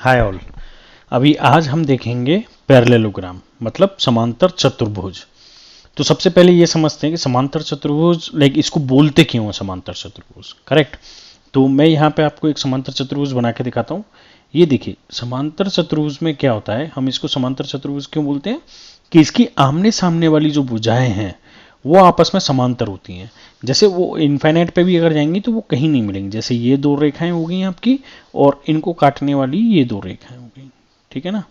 Hi all. अभी आज हम देखेंगे पैरेललोग्राम मतलब समांतर चतुर्भुज। तो सबसे पहले ये समझते हैं कि समांतर चतुर्भुज इसको बोलते क्यों है समांतर चतुर्भुज, करेक्ट। तो मैं यहाँ पे आपको एक समांतर चतुर्भुज बना के दिखाता हूँ। ये देखिए समांतर चतुर्भुज में क्या होता है, हम इसको समांतर चतुर्भुज क्यों बोलते हैं कि इसकी आमने सामने वाली जो भुजाएं हैं वो आपस में समांतर होती हैं। जैसे वो इनफाइनाइट पे भी अगर जाएंगी तो वो कहीं नहीं मिलेंगी। जैसे ये दो रेखाएं हो गई आपकी और इनको काटने वाली ये दो रेखाएं हो गई, ठीक है ना।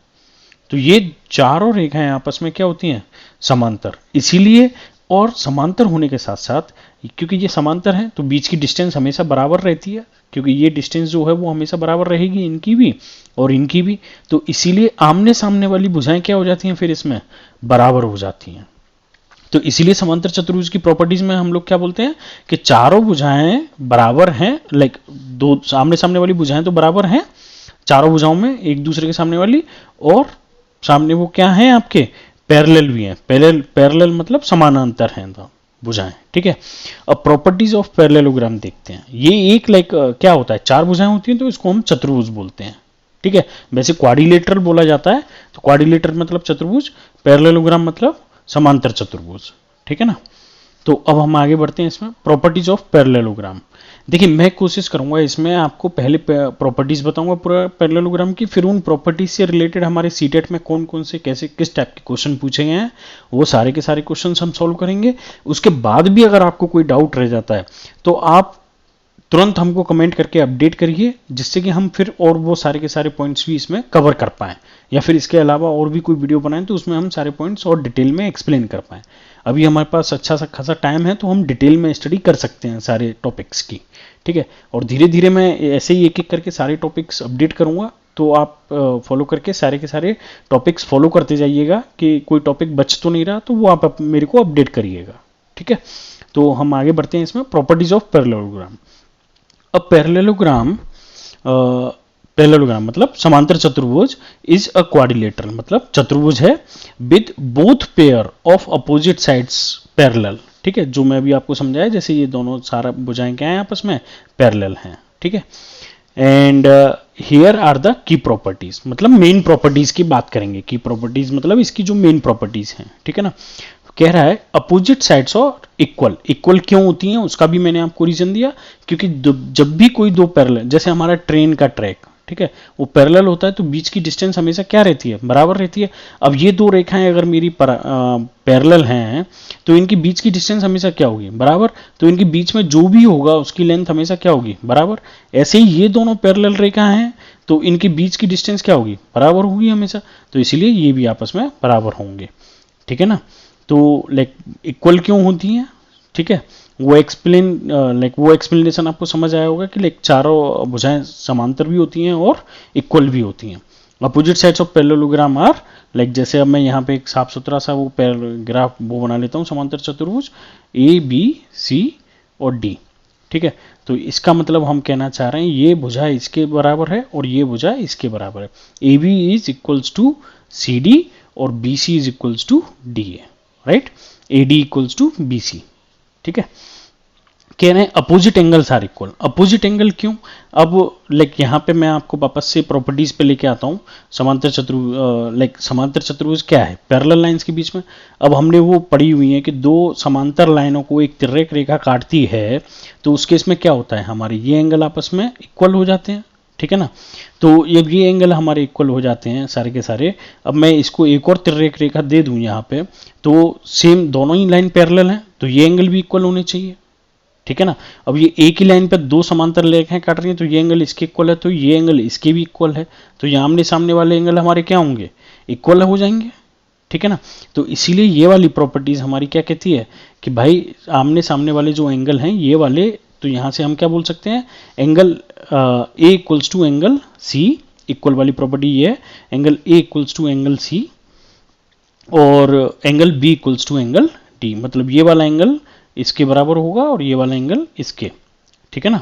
तो ये चारों रेखाएं आपस में क्या होती हैं, समांतर। इसीलिए और समांतर होने के साथ साथ क्योंकि ये समांतर है तो बीच की डिस्टेंस हमेशा बराबर रहती है, क्योंकि ये डिस्टेंस जो है वो हमेशा बराबर रहेगी, इनकी भी और इनकी भी। तो इसीलिए आमने सामने वाली भुजाएं क्या हो जाती हैं, फिर इसमें बराबर हो जाती हैं। तो इसीलिए समांतर चतुर्भुज की प्रॉपर्टीज में हम लोग क्या बोलते हैं कि चारों भुजाएं बराबर हैं, दो सामने सामने वाली भुजाएं तो बराबर हैं चारों भुजाओं में एक दूसरे के सामने वाली, और सामने वो क्या है आपके पैरेलल भी हैं। पैरेलल मतलब समानांतर हैं भुजाएं, ठीक है। अब प्रॉपर्टीज ऑफ पैरेललोग्राम देखते हैं। ये एक क्या होता है, चार भुजाएं होती हैं तो इसको हम चतुर्भुज बोलते हैं, ठीक है। वैसे क्वाड्रिलेटरल बोला जाता है, तो क्वाड्रिलेटरल मतलब चतुर्भुज, पैरेललोग्राम मतलब समांतर चतुर्भुज, ठीक है ना। तो अब हम आगे बढ़ते हैं इसमें प्रॉपर्टीज ऑफ पैरेललोग्राम। देखिए मैं कोशिश करूंगा इसमें आपको पहले प्रॉपर्टीज बताऊंगा पूरा पैरेललोग्राम की, फिर उन प्रॉपर्टीज से रिलेटेड हमारे सीटेट में कौन कौन से कैसे किस टाइप के क्वेश्चन पूछे गए हैं वो सारे के सारे क्वेश्चन हम सॉल्व करेंगे। उसके बाद भी अगर आपको कोई डाउट रह जाता है तो आप तुरंत हमको कमेंट करके अपडेट करिए, जिससे कि हम फिर और वो सारे के सारे पॉइंट्स भी इसमें कवर कर पाएं, या फिर इसके अलावा और भी कोई वीडियो बनाएं तो उसमें हम सारे पॉइंट्स और डिटेल में एक्सप्लेन कर पाएं। अभी हमारे पास अच्छा सा खासा टाइम है तो हम डिटेल में स्टडी कर सकते हैं सारे टॉपिक्स की, ठीक है। और धीरे धीरे मैं ऐसे ही एक एक करके सारे टॉपिक्स अपडेट करूंगा, तो आप फॉलो करके सारे के सारे टॉपिक्स फॉलो करते जाइएगा कि कोई टॉपिक बच तो नहीं रहा, तो वो आप मेरे को अपडेट करिएगा, ठीक है। तो हम आगे बढ़ते हैं इसमें प्रॉपर्टीज ऑफ पैरेललोग्राम। अब पैरेललोग्राम मतलब समांतर चतुर्भुज इज अ क्वाड्रिलेटरल मतलब चतुर्भुज है with both pair of opposite sides parallel, ठीक है। जो मैं अभी आपको समझाया, जैसे ये दोनों सारा भुजाएं क्या हैं आपस में पैरेलल हैं, ठीक है। And here are the key properties, मतलब मेन प्रॉपर्टीज की बात करेंगे। की प्रॉपर्टीज मतलब इसकी जो मेन प्रॉपर्टीज हैं, ठीक है ना। कह रहा है अपोजिट साइड्स और इक्वल। इक्वल क्यों होती हैं उसका भी मैंने आपको रीजन दिया, क्योंकि जब भी कोई दो पैरेलल, जैसे हमारा ट्रेन का ट्रैक, ठीक है, वो पैरेलल होता है तो बीच की डिस्टेंस हमेशा क्या रहती है, बराबर रहती है। अब ये दो रेखाएं अगर मेरी पैरेलल हैं तो इनकी बीच की डिस्टेंस हमेशा क्या होगी, बराबर। तो इनके बीच में जो भी होगा उसकी लेंथ हमेशा क्या होगी, बराबर। ऐसे ही ये दोनों पैरेलल रेखा हैं तो इनके बीच की डिस्टेंस क्या होगी, बराबर होगी हमेशा। तो इसीलिए ये भी आपस में बराबर होंगे, ठीक है ना। तो इक्वल क्यों होती हैं, ठीक है, वो एक्सप्लेनेशन आपको समझ आया होगा कि चारों भुजाएं समांतर भी होती हैं और इक्वल भी होती हैं। Opposite sides of parallelogram are जैसे अब मैं यहाँ पे एक साफ सुथरा सा वो पैराग्राफ वो बना लेता हूँ, समांतर चतुर्भुज ए बी सी और डी, ठीक है। तो इसका मतलब हम कहना चाह रहे हैं ये भुजा इसके बराबर है और ये भुजा इसके बराबर है। A B is equals to C D और B C is equals to D A, right. A D equals to B C, ठीक है। कह रहे हैं opposite angles are equal. Opposite angle क्यों, अब यहाँ पे मैं आपको वापस से प्रॉपर्टीज पे लेके आता हूँ। समांतर चतुर्भुज क्या है, पैरेलल लाइंस के बीच में। अब हमने वो पढ़ी हुई है कि दो समांतर लाइनों को एक तिर्यक रेखा काटती है तो उस केस में क्या होता है, हमारे ये एंगल आपस में इक्वल हो जाते हैं, ठीक है ना। तो ये एंगल हमारे इक्वल हो जाते हैं सारे के सारे। अब मैं इसको एक और तिर्यक रेखा दे दूं यहाँ पे, तो सेम दोनों ही लाइन पैरेलल हैं तो ये एंगल भी इक्वल होने चाहिए, ठीक है ना। अब ये एक ही लाइन पे दो समांतर रेखाएं काट रही हैं तो ये एंगल इसके इक्वल है तो ये एंगल इसके भी इक्वल है, तो ये आमने सामने वाले एंगल हमारे क्या होंगे, इक्वल हो जाएंगे, ठीक है ना। तो इसीलिए ये वाली प्रॉपर्टीज हमारी क्या कहती है कि भाई आमने सामने वाले जो एंगल हैं ये वाले, तो यहां से हम क्या बोल सकते हैं, angle A equals to angle C, equal वाली प्रॉपर्टी ये है, angle A equals to angle C और angle B equals to angle D, मतलब ये वाला एंगल इसके बराबर होगा और ये वाला एंगल इसके, ठीक है ना।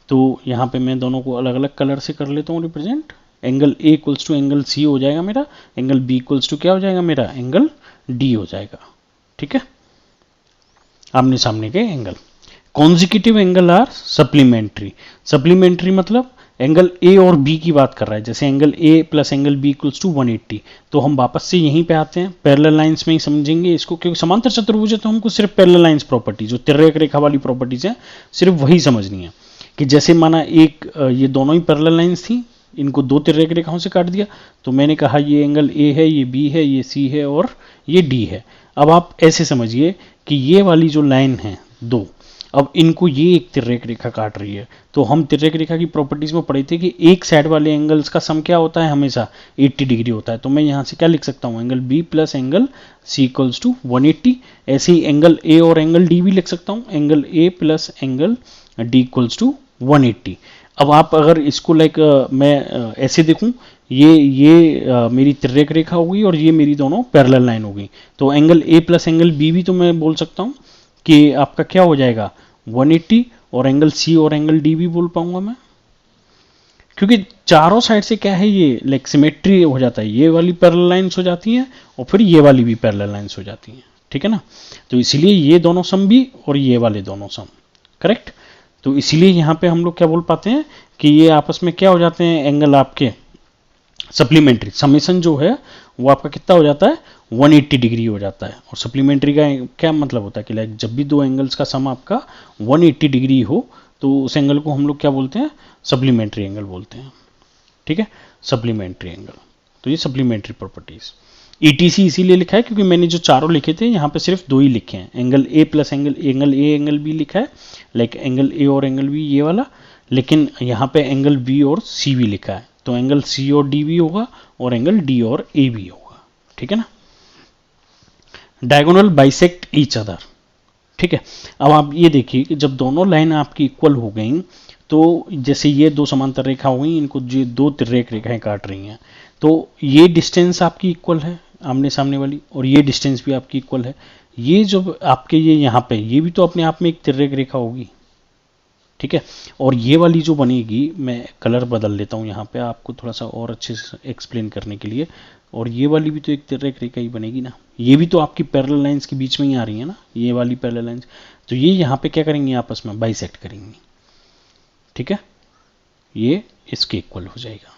तो यहाँ पे मैं दोनों को अलग अलग कलर से कर लेता हूँ represent. Angle A equals to angle C हो जाएगा मेरा, एंगल बी इक्वल्स टू क्या हो जाएगा मेरा, एंगल डी हो जाएगा, ठीक है, आमने सामने के angle. Consecutive angle are supplementary. Supplementary मतलब एंगल ए और बी की बात कर रहा है, जैसे angle A plus angle B equals to 180, तो हम वापस से यहीं पे आते हैं, पैरेलल लाइंस में ही समझेंगे इसको, क्योंकि समांतर चतुर्भुज है तो हमको सिर्फ पैरेलल लाइंस प्रॉपर्टी, जो तिर्यक रेखा वाली प्रॉपर्टीज है, सिर्फ वही समझनी है। कि जैसे माना एक ये दोनों ही पैरेलल लाइंस थी, इनको दो तिर्यक रेखाओं से काट दिया, तो मैंने कहा ये एंगल ए है, ये बी है, ये सी है और ये डी है। अब आप ऐसे समझिए कि ये वाली जो लाइन है दो, अब इनको ये एक तिर्यक रेखा काट रही है, तो हम तिर्यक रेखा की प्रॉपर्टीज में पढ़े थे कि एक साइड वाले एंगल्स का सम क्या होता है, हमेशा 80 डिग्री होता है। तो मैं यहाँ से क्या लिख सकता हूँ, angle B plus angle C equals to 180। ऐसे ही एंगल ए और एंगल डी भी लिख सकता हूँ, angle A plus angle D equals to 180। अब आप अगर इसको मैं ऐसे देखूं, ये मेरी तिर्यक रेखा होगी और ये मेरी दोनों पैरेलल लाइन होगी, तो angle A plus angle B भी तो मैं बोल सकता हूं कि आपका क्या हो जाएगा 180, और एंगल सी और एंगल डी भी बोल पाऊंगा मैं, क्योंकि चारों साइड से क्या है, ये सिमेट्री हो जाता है, ये वाली पैरेलल लाइंस हो जाती हैं और फिर ये वाली भी पैरेलल लाइंस हो जाती हैं, ठीक है ना। तो इसीलिए ये दोनों सम भी और ये वाले दोनों सम, करेक्ट। तो इसीलिए यहाँ पे हम लोग क्या बोल पाते हैं कि ये आपस में क्या हो जाते हैं, एंगल आपके सप्लीमेंट्री, समेसन जो है वो आपका कितना हो जाता है 180 डिग्री हो जाता है। और सप्लीमेंट्री का क्या मतलब होता है कि जब भी दो एंगल्स का सम आपका 180 डिग्री हो तो उस एंगल को हम लोग क्या बोलते हैं, सप्लीमेंट्री एंगल बोलते हैं, ठीक है, सप्लीमेंट्री एंगल। तो ये सप्लीमेंट्री प्रॉपर्टीज, ईटीसी इसीलिए लिखा है क्योंकि मैंने जो चारों लिखे थे यहाँ पे सिर्फ दो ही लिखे हैं, angle A plus angle A angle B लिखा है, एंगल ए और एंगल बी ये वाला, लेकिन यहाँ पे एंगल बी और सी भी लिखा है, तो एंगल सी और डी भी होगा और एंगल डी और ए भी होगा, ठीक है ना। डायगोनल बाइसेक्ट ईच अदर, ठीक है। अब आप ये देखिए कि जब दोनों लाइन आपकी इक्वल हो गई, तो जैसे ये दो समांतर रेखा हो गई, इनको जो दो तिर्यक रेखाएं काट रही हैं, तो ये डिस्टेंस आपकी इक्वल है आमने सामने वाली, और ये डिस्टेंस भी आपकी इक्वल है। ये जो आपके ये यहाँ पे, ये भी तो अपने आप में एक तिर्यक रेखा होगी, ठीक है। और ये वाली जो बनेगी, मैं कलर बदल लेता हूँ यहाँ पे आपको थोड़ा सा और अच्छे से एक्सप्लेन करने के लिए, और ये वाली भी तो एक तिर्यक रेखा ही बनेगी ना, ये भी तो आपकी पैरेलल लाइंस के बीच में ही आ रही है ना, ये वाली पैरेलल लाइंस, तो ये यहाँ पे क्या करेंगे, आपस में बाइसेक्ट करेंगे, ठीक है, ये इसके इक्वल हो जाएगा,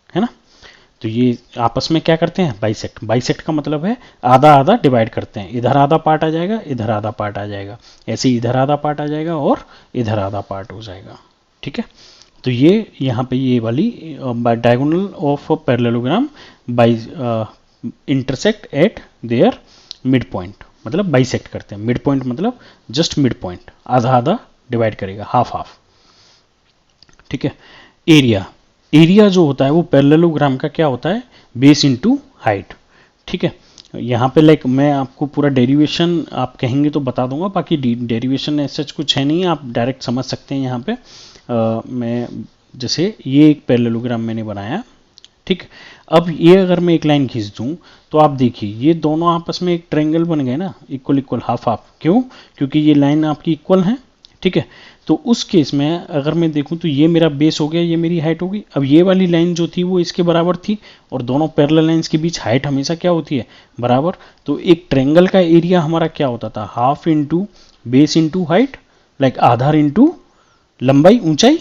है ना। तो ये आपस में क्या करते हैं, बाइसेक्ट। बाइसेक्ट का मतलब है आधा आधा डिवाइड करते हैं, इधर आधा पार्ट आ जाएगा, इधर आधा पार्ट आ जाएगा, ऐसे इधर आधा पार्ट आ जाएगा और इधर आधा पार्ट हो जाएगा, ठीक है। तो ये यहाँ पे ये वाली diagonal of parallelogram by intersect at there mid point, मतलब बाइसेक्ट करते हैं। मिड पॉइंट मतलब जस्ट मिड पॉइंट, आधा आधा डिवाइड करेगा, हाफ हाफ, ठीक है। एरिया जो होता है वो पैरेललोग्राम का क्या होता है, बेस इनटू हाइट, ठीक है। यहाँ पे मैं आपको पूरा डेरिवेशन आप कहेंगे तो बता दूंगा, बाकी डेरिवेशन ऐसा कुछ है नहीं, आप डायरेक्ट समझ सकते हैं। यहाँ पे मैं जैसे ये एक पैरेललोग्राम मैंने बनाया, ठीक। अब ये अगर मैं एक लाइन खींच दूं तो आप देखिए ये दोनों आपस में एक ट्रायंगल बन गए ना, इक्वल इक्वल हाफ हाफ, क्यों, क्योंकि ये लाइन आपकी इक्वल है, ठीक है। तो उस केस में अगर मैं देखूं तो ये मेरा बेस हो गया, ये मेरी हाइट होगी। अब ये वाली लाइन जो थी वो इसके बराबर थी, और दोनों पैरेलल लाइंस के बीच हाइट हमेशा क्या होती है, बराबर। तो एक ट्रायंगल का एरिया हमारा क्या होता था, half into base into height, आधार इंटू लंबाई ऊंचाई,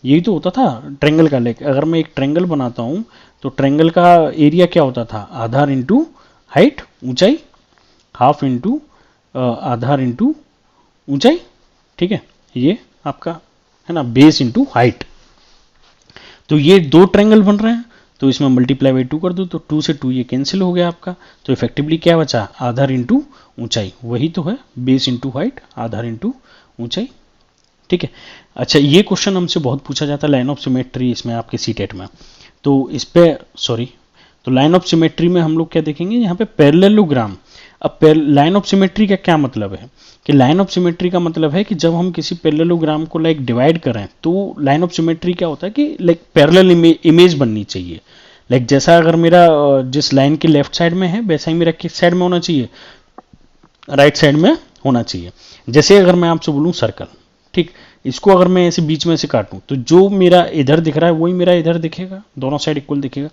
यही तो होता था ट्रायंगल का। अगर मैं एक ट्रायंगल बनाता हूं तो ट्रायंगल का एरिया क्या होता था, आधार इंटू हाइट ऊंचाई, हाफ इंटू आधार इंटू ऊंचाई, ठीक है। ये आपका है ना बेस इंटू हाइट। तो ये दो ट्रायंगल बन रहे हैं, तो इसमें मल्टीप्लाई बाई 2 कर दो, तो 2 से 2 ये कैंसिल हो गया आपका, तो इफेक्टिवली क्या बचा, आधार इंटू ऊंचाई, वही तो है बेस इंटू हाइट, आधार इंटू ऊंचाई, ठीक है। अच्छा, ये क्वेश्चन हमसे बहुत पूछा जाता है लाइन ऑफ सिमेट्री इसमें आपके सीटेट में, तो इस पे तो लाइन ऑफ सिमेट्री में हम लोग क्या देखेंगे, यहाँ पे पैरेललोग्राम। अब लाइन ऑफ सिमेट्री का क्या मतलब है, कि लाइन ऑफ सिमेट्री का मतलब है कि जब हम किसी पैरेललोग्राम को डिवाइड करें, तो लाइन ऑफ सिमेट्री क्या होता है कि पैरेलल इमेज बननी चाहिए। जैसा अगर मेरा जिस लाइन के लेफ्ट साइड में है, वैसा ही मेरा किस साइड में होना चाहिए, राइट साइड में होना चाहिए। जैसे अगर मैं आपसे बोलूं सर्कल, ठीक, इसको अगर मैं ऐसे बीच में से काटूं तो जो मेरा इधर दिख रहा है वही मेरा इधर दिखेगा, दोनों साइड इक्वल दिखेगा।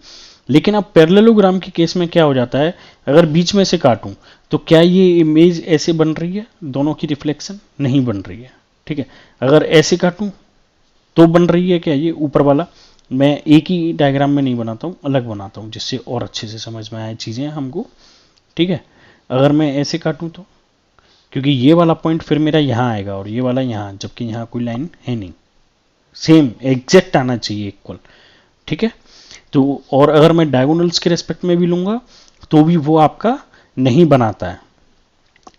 लेकिन अब पैरेललोग्राम के केस में क्या हो जाता है, अगर बीच में से काटूं तो क्या ये इमेज ऐसे बन रही है, दोनों की रिफ्लेक्शन नहीं बन रही है, ठीक है। अगर ऐसे काटूं तो बन रही है क्या ये ऊपर वाला, मैं एक ही डायग्राम में नहीं बनाता हूँ, अलग बनाता हूँ जिससे और अच्छे से समझ में आए चीज़ें हमको, ठीक है। अगर मैं ऐसे काटूँ तो, क्योंकि ये वाला पॉइंट फिर मेरा यहाँ आएगा और ये वाला यहाँ, जबकि यहाँ कोई लाइन है नहीं, सेम एग्जैक्ट आना चाहिए इक्वल, ठीक है। तो और अगर मैं डायगोनल्स के रेस्पेक्ट में भी लूँगा तो भी वो आपका नहीं बनाता है,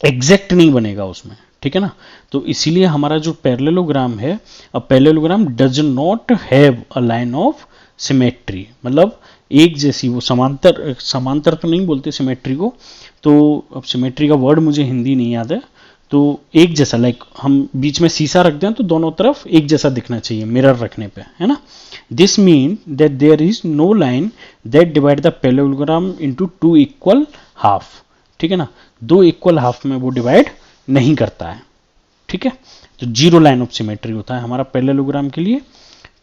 एग्जैक्ट नहीं बनेगा उसमें, ठीक है ना। तो इसीलिए हमारा जो पैरेललोग्राम है, a parallelogram does not have a line of symmetry, मतलब एक जैसी, वो समांतर, समांतर तो नहीं बोलते सिमेट्री को, तो अब सिमेट्री का वर्ड मुझे हिंदी नहीं याद है, तो एक जैसा, लाइक हम बीच में शीशा रख दें तो दोनों तरफ एक जैसा दिखना चाहिए मिरर रखने पे, है ना। This mean that there is no line that divide the parallelogram into two equal half, ठीक है ना, दो इक्वल हाफ में वो डिवाइड नहीं करता है, ठीक है। तो जीरो लाइन ऑफ सिमेट्री होता है हमारा पैरेललोग्राम के लिए।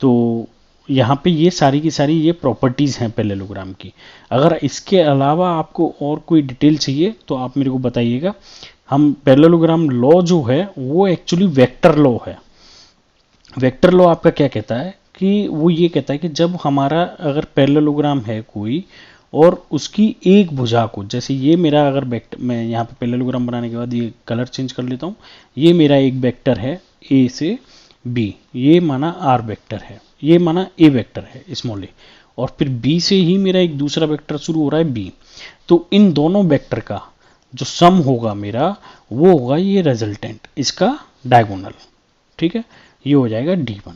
तो यहाँ पे ये सारी की सारी ये प्रॉपर्टीज़ हैं पैरेललोग्राम की। अगर इसके अलावा आपको और कोई डिटेल चाहिए तो आप मेरे को बताइएगा। हम पैरेललोग्राम लॉ जो है वो एक्चुअली वेक्टर लॉ है। वेक्टर लॉ आपका क्या कहता है कि वो ये कहता है कि जब हमारा अगर पैरेललोग्राम है कोई और उसकी एक भुजा को, जैसे ये मेरा अगर वेक्टर, मैं यहाँ पे पैरेललोग्राम बनाने के बाद ये कलर चेंज कर लेता हूँ, ये मेरा एक वेक्टर है ए से बी, ये माना आर वेक्टर है, ये माना ए वेक्टर है स्मॉल ए, और फिर बी से ही मेरा एक दूसरा वेक्टर शुरू हो रहा है बी। तो इन दोनों वेक्टर का जो सम होगा मेरा वो होगा ये रिजल्टेंट, इसका डायगोनल, ठीक है, ये हो जाएगा D1,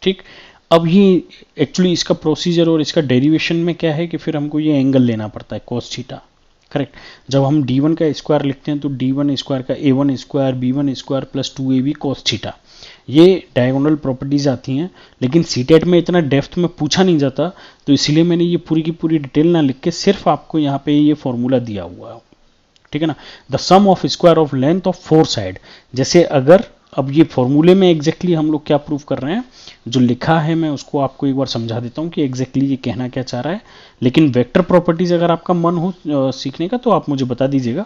ठीक। अब ये एक्चुअली इसका प्रोसीजर और इसका डेरिवेशन में क्या है कि फिर हमको ये एंगल लेना पड़ता है cos थीटा, करेक्ट। जब हम D1 का स्क्वायर लिखते हैं तो D1 स्क्वायर का A1 square B1 square plus 2AB cos theta, ये डायगोनल प्रॉपर्टीज आती हैं, लेकिन सीटेट में इतना डेप्थ में पूछा नहीं जाता, तो इसलिए मैंने ये पूरी की पूरी डिटेल ना लिख के सिर्फ आपको यहाँ पे ये फॉर्मूला दिया हुआ है, ठीक है ना। The sum of square of length of four side, जैसे अगर अब ये फॉर्मूले में एग्जैक्टली हम लोग क्या प्रूव कर रहे हैं, जो लिखा है मैं उसको आपको एक बार समझा देता हूँ कि एग्जैक्टली ये कहना क्या चाह रहा है, लेकिन वेक्टर प्रॉपर्टीज अगर आपका मन हो सीखने का तो आप मुझे बता दीजिएगा।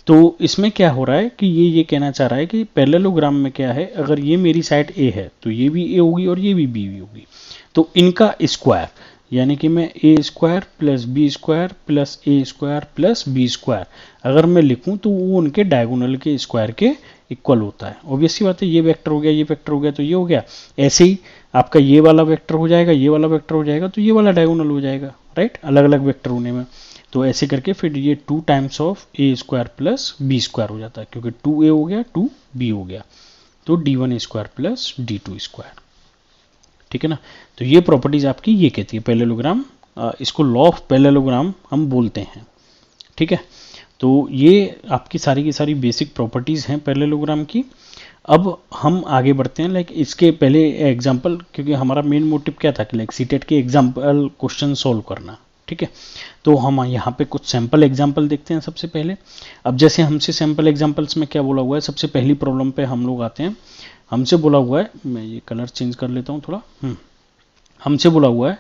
तो इसमें क्या हो रहा है कि ये कहना चाह रहा है कि पैरेललोग्राम में क्या है, अगर ये मेरी साइड ए है तो ये भी ए होगी और ये भी बी होगी, तो इनका स्क्वायर, यानी कि मैं A square plus B square plus A square plus B square अगर मैं लिखूं तो वो उनके डायगोनल के स्क्वायर के इक्वल होता है। ऑब्वियस सी बात है, ये वेक्टर हो गया, ये वेक्टर हो गया तो ये हो गया, ऐसे ही आपका ये वाला वेक्टर हो जाएगा, ये वाला वेक्टर हो जाएगा तो ये वाला डायगोनल हो जाएगा, राइट, अलग अलग वेक्टर होने में। तो ऐसे करके फिर ये 2 times of A square plus B square हो जाता है, क्योंकि 2a हो गया 2b हो गया, तो D1 square plus D2 square, ठीक है ना। तो ये प्रॉपर्टीज आपकी ये कहती है पैरेललोग्राम, इसको लॉ ऑफ पैरेललोग्राम हम बोलते हैं, ठीक है। तो ये आपकी सारी की सारी बेसिक प्रॉपर्टीज हैं पैरेललोग्राम की। अब हम आगे बढ़ते हैं, लाइक इसके पहले एग्जांपल, क्योंकि हमारा मेन मोटिव क्या था कि लाइक सीटेट के एग्जांपल क्वेश्चन सॉल्व करना, ठीक है। तो हम यहाँ पे कुछ सैंपल एग्जांपल देखते हैं सबसे पहले। अब जैसे हमसे सैंपल एग्जांपल्स में क्या बोला हुआ है, सबसे पहली प्रॉब्लम पे हम लोग आते हैं। हमसे बोला हुआ है, मैं ये कलर चेंज कर लेता हूँ थोड़ा, हमसे बोला हुआ है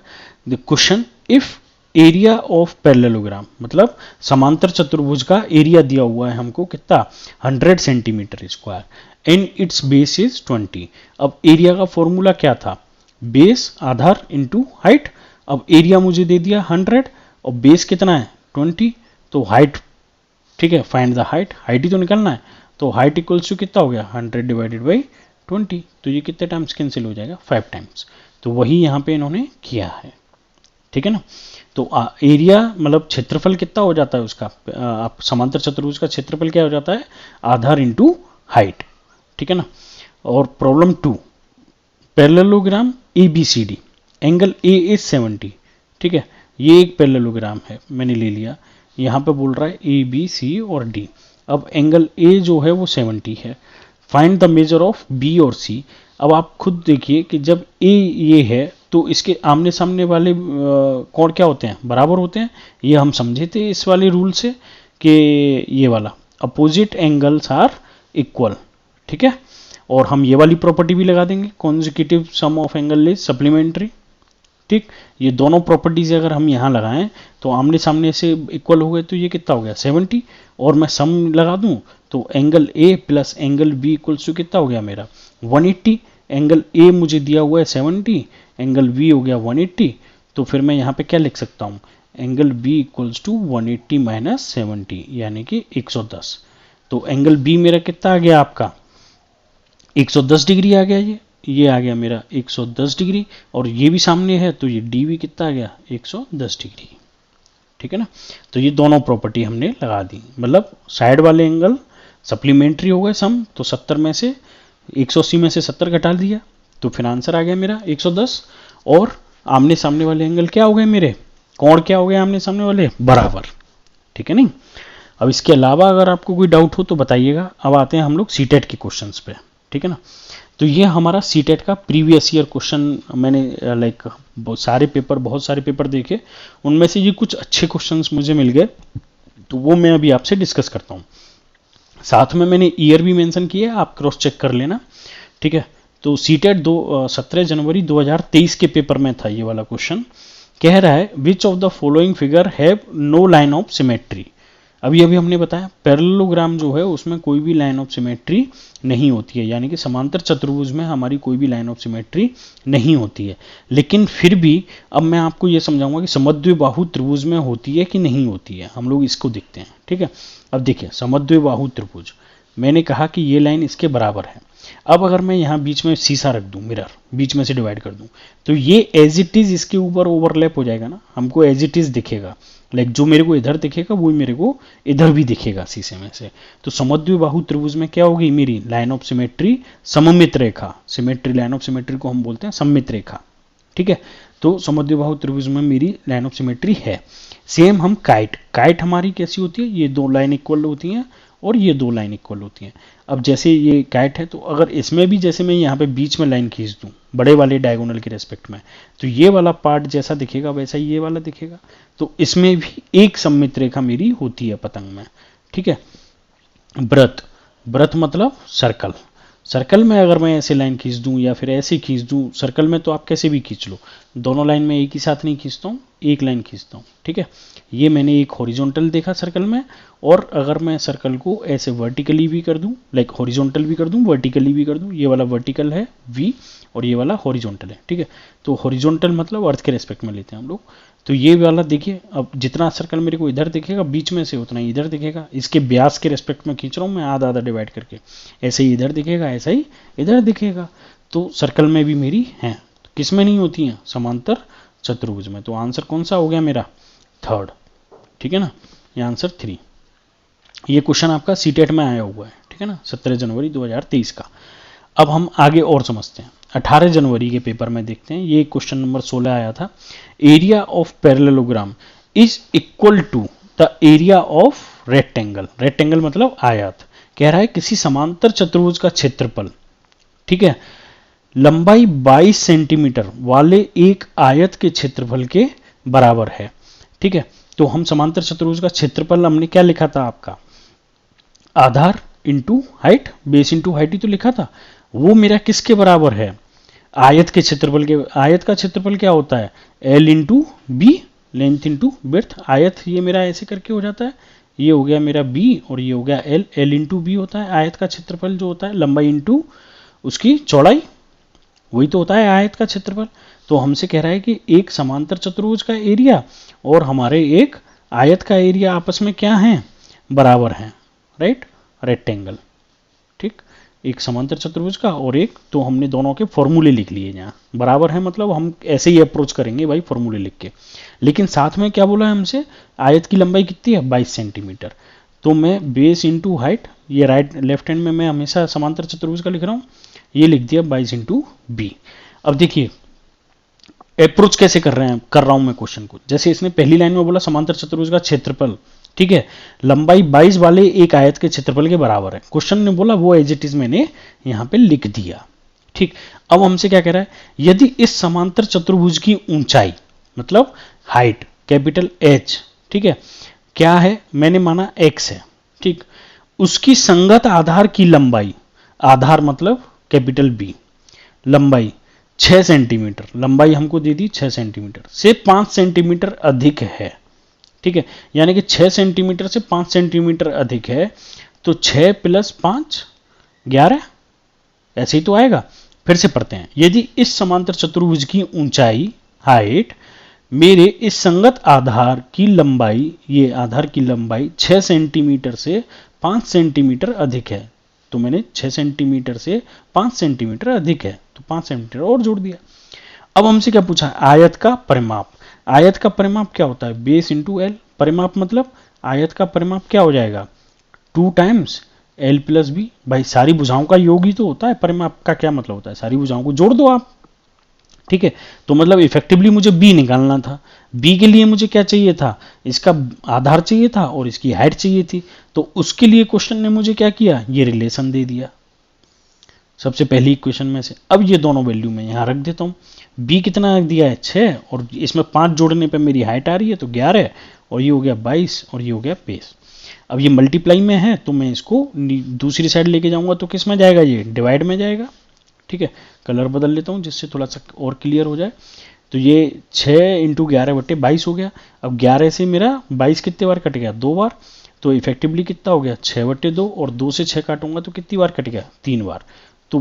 the question if area of parallelogram, मतलब समांतर चतुर्भुज का एरिया दिया हुआ है हमको कितना, 100 centimetre square and it's base is 20। अब एरिया का फॉर्मूला क्या था, बेस आधार इंटू हाइट। अब एरिया मुझे दे दिया 100 और बेस कितना है 20, तो हाइट, ठीक है, फाइंड द हाइट, हाइट ही तो निकलना है, तो हाइट इक्वल्स टू कितना हो गया 100 डिवाइडेड बाई 20, तो ये कितने टाइम्स कैंसिल हो जाएगा 5 टाइम्स। तो वही यहाँ पे इन्होंने किया है, ठीक है ना। तो एरिया मतलब क्षेत्रफल कितना हो जाता है उसका, आप समांतर चतुर्भुज का क्षेत्रफल क्या हो जाता है, आधार इंटू हाइट, ठीक है ना। और problem 2, parallelogram ABCD, angle A is 70, ठीक है, ये एक पैरेललोग्राम है मैंने ले लिया, यहाँ पे बोल रहा है ABC और D। अब एंगल A जो है वो 70 है, find the measure of B और C। अब आप खुद देखिए कि जब A ये है तो इसके आमने सामने वाले कोण क्या होते हैं, बराबर होते हैं। ये हम समझे थे इस वाले रूल से कि ये वाला अपोजिट एंगल्स आर इक्वल, ठीक है। और हम ये वाली प्रॉपर्टी भी लगा देंगे, consecutive sum of angle is supplementary, ठीक। ये दोनों प्रॉपर्टीज अगर हम यहाँ लगाएं तो आमने सामने से इक्वल हो गए, तो ये कितना हो गया 70, और मैं सम लगा दूं तो angle A plus angle B equals to कितना हो गया मेरा 180, एंगल ए मुझे दिया हुआ है 70, एंगल बी हो गया 180, तो फिर मैं यहाँ पे क्या लिख सकता हूँ, angle B equals to 180 minus 70 यानी कि 110। तो एंगल बी मेरा कितना आ गया आपका 110 डिग्री आ गया, ये आ गया मेरा 110 डिग्री, और ये भी सामने है तो ये डी भी कितना आ गया 110 डिग्री। ठीक है ना, तो ये दोनों प्रॉपर्टी हमने लगा दी, मतलब साइड वाले एंगल सप्लीमेंट्री हो गए सम, तो 70 में से 180 में से 70 घटा दिया, तो फिर आंसर आ गया मेरा 110। और आमने सामने वाले एंगल क्या हो गए मेरे, कोण क्या हो गए आमने सामने वाले, बराबर। ठीक है नहीं। अब इसके अलावा अगर आपको कोई डाउट हो तो बताइएगा। अब आते हैं हम लोग सीटेट के क्वेश्चंस पे। ठीक है ना, तो ये हमारा सीटेट का प्रीवियस ईयर क्वेश्चन, मैंने बहुत सारे पेपर देखे, उनमें से ये कुछ अच्छे क्वेश्चंस मुझे मिल गए, तो वो मैं अभी आपसे डिस्कस करता हूँ। साथ में मैंने ईयर भी मेंशन किया है, आप क्रॉस चेक कर लेना। ठीक है, तो सीटेट 17 जनवरी 2023 के पेपर में था ये वाला क्वेश्चन। कह रहा है which of the following figure have no line of symmetry. अभी हमने बताया पैरेललोग्राम जो है उसमें कोई भी लाइन ऑफ सिमेट्री नहीं होती है, यानी कि समांतर चतुर्भुज में हमारी कोई भी लाइन ऑफ सिमेट्री नहीं होती है। लेकिन फिर भी अब मैं आपको ये समझाऊंगा कि समद्विबाहु त्रिभुज में होती है कि नहीं होती है, हम लोग इसको देखते हैं। ठीक है, अब देखिए समद्विबाहु त्रिभुज, मैंने कहा कि ये लाइन इसके बराबर है। अब अगर मैं यहाँ बीच में शीशा रख दूं, मिरर बीच में से डिवाइड कर दूं, तो ये एज इट इज इसके ऊपर ओवरलैप हो जाएगा ना, हमको एज इट इज दिखेगा। लाइक जो मेरे को इधर दिखेगा वो मेरे को इधर भी दिखेगा शीशे में से। तो समद्विबाहु त्रिभुज में क्या होगी मेरी लाइन ऑफ सिमेट्री सममित रेखा, सिमेट्री लाइन ऑफ सिमेट्री को हम बोलते हैं सममित रेखा। ठीक है, तो समद्विबाहु त्रिभुज में मेरी लाइन ऑफ सिमेट्री है। सेम हम काइट हमारी कैसी होती है, ये दो लाइन इक्वल होती हैं और ये दो लाइन इक्वल होती हैं। अब जैसे ये काइट है, तो अगर इसमें भी जैसे मैं यहाँ पे बीच में लाइन खींच दूँ बड़े वाले डायगोनल के रेस्पेक्ट में, तो ये वाला पार्ट जैसा दिखेगा वैसा ही ये वाला दिखेगा। तो इसमें भी एक सममित रेखा मेरी होती है पतंग में। ठीक है, व्रत मतलब सर्कल में अगर मैं ऐसे लाइन खींच दूं या फिर ऐसे खींच दूं, सर्कल में तो आप कैसे भी खींच लो, दोनों लाइन में एक ही साथ नहीं खींचता हूँ, एक लाइन खींचता हूँ। ठीक है, ये मैंने एक हॉरिजॉन्टल देखा सर्कल में, और अगर मैं सर्कल को ऐसे वर्टिकली भी कर दूं, लाइक हॉरिजॉन्टल भी कर दूं वर्टिकली भी कर दूं, ये वाला वर्टिकल है V और ये वाला हॉरिजॉन्टल है। ठीक है, तो हॉरिजॉन्टल मतलब अर्थ के रेस्पेक्ट में लेते हैं हम लोग। तो ये वाला देखिए, अब जितना सर्कल मेरे को इधर दिखेगा बीच में से उतना ही इधर दिखेगा, इसके व्यास के रेस्पेक्ट में खींच रहा हूँ मैं आधा आधा डिवाइड करके, ऐसे ही इधर दिखेगा ऐसा ही इधर दिखेगा। तो सर्कल में भी मेरी हैं, तो किस में नहीं होती हैं, समांतर चतुर्भुज में। तो आंसर कौन सा हो गया मेरा, थर्ड। ठीक है ना, ये आंसर 3। ये क्वेश्चन आपका सीटेट में आया हुआ है। ठीक है ना, 17 जनवरी 2023 का। अब हम आगे और समझते हैं, 18 जनवरी के पेपर में देखते हैं। ये क्वेश्चन नंबर 16 आया था, area of parallelogram is equal to the area of rectangle. Rectangle मतलब आयत। कह रहा है किसी समांतर चतुर्भुज का क्षेत्रफल, ठीक है, लंबाई 22 सेंटीमीटर वाले एक आयत के क्षेत्रफल के बराबर है। ठीक है, तो हम समांतर चतुर्भुज का क्षेत्रफल हमने क्या लिखा था आपका, आधार into height, base into height ही तो लिखा था। वो मेरा किसके बराबर है, आयत के क्षेत्रफल के। आयत का क्षेत्रफल क्या होता है, L into B, length into width. आयत ये मेरा ऐसे करके हो जाता है, ये हो गया मेरा B और ये हो गया L। L इंटू बी होता है आयत का क्षेत्रफल, जो होता है लंबाई इंटू उसकी चौड़ाई, वही तो होता है आयत का क्षेत्रफल। तो हमसे कह रहा है कि एक समांतर चतुर्भुज का एरिया और हमारे एक आयत का एरिया आपस में क्या है, बराबर हैं, राइट, रेक्टेंगल। ठीक, एक समांतर चतुर्भुज का और एक, तो हमने दोनों के फॉर्मूले लिख लिए यहाँ, बराबर है मतलब हम ऐसे ही अप्रोच करेंगे भाई फॉर्मूले लिख के। लेकिन साथ में क्या बोला है हमसे, आयत की लंबाई कितनी है 22 सेंटीमीटर। तो मैं बेस इंटू हाइट, ये राइट लेफ्ट हैंड में मैं हमेशा समांतर चतुर्भुज का लिख रहा हूँ, ये लिख दिया 22 इंटू बी। अब देखिए अप्रोच कैसे कर रहा हूं मैं क्वेश्चन को। जैसे इसने पहली लाइन में बोला समांतर चतुर्भुज का क्षेत्रफल, ठीक है, लंबाई 22 वाले एक आयत के क्षेत्रफल के बराबर है। क्वेश्चन ने बोला वो एज इट इज मैंने यहां पे लिख दिया। ठीक, अब हमसे क्या कह रहा है, यदि इस समांतर चतुर्भुज की ऊंचाई मतलब हाइट कैपिटल H, ठीक है, क्या है, मैंने माना x है, ठीक, उसकी संगत आधार की लंबाई, आधार मतलब कैपिटल B, लंबाई 6 सेंटीमीटर, लंबाई हमको दे दी 6 सेंटीमीटर से 5 सेंटीमीटर अधिक है। ठीक है, यानी कि 6 सेंटीमीटर से 5 सेंटीमीटर अधिक है, तो 6 + 5 11, ऐसे ही तो आएगा। फिर से पढ़ते हैं। यदि इस समांतर चतुर्भुज की ऊंचाई हाइट मेरे इस संगत आधार की लंबाई, ये आधार की लंबाई 6 सेंटीमीटर से 5 सेंटीमीटर अधिक है, तो मैंने 6 सेंटीमीटर से 5 सेंटीमीटर अधिक है तो 5 सेंटीमीटर और जोड़ दिया। अब हमसे क्या पूछा है? आयत का परिमाप। आयत का परिमाप क्या होता है? Base into L. परिमाप मतलब आयत का परिमाप क्या हो जाएगा? 2 टाइम्स एल प्लस बी। भाई सारी भुजाओं का योग ही तो होता है। परिमाप का क्या मतलब होता है? सारी भुजाओं को जोड़ दो आप, ठीक है। तो मतलब इफेक्टिवली मुझे बी निकालना था। बी के लिए मुझे क्या चाहिए था? इसका आधार चाहिए था और इसकी हाइट चाहिए थी। तो उसके लिए क्वेश्चन ने मुझे क्या किया? ये रिलेशन दे दिया सबसे पहली इक्वेशन में से। अब ये दोनों वैल्यू मैं यहां रख देता हूं। बी कितना रख दिया है? 6, और इसमें 5 जोड़ने पे मेरी हाइट आ रही है तो 11, और ये हो गया 22, और ये हो गया बेस। अब ये मल्टीप्लाई में है तो मैं इसको दूसरी साइड लेके जाऊंगा तो किस में जाएगा? ये डिवाइड में जाएगा, ठीक है। कलर बदल लेता हूं जिससे थोड़ा सा और क्लियर हो जाए। तो ये 6 इंटू 11/22 हो गया। अब 11 से मेरा 22 कितने बार कट गया? 2 बार। तो इफेक्टिवली कितना हो गया? 6/2, और 2 से 6 काटूंगा तो कितनी बार कट गया? 3 बार। तो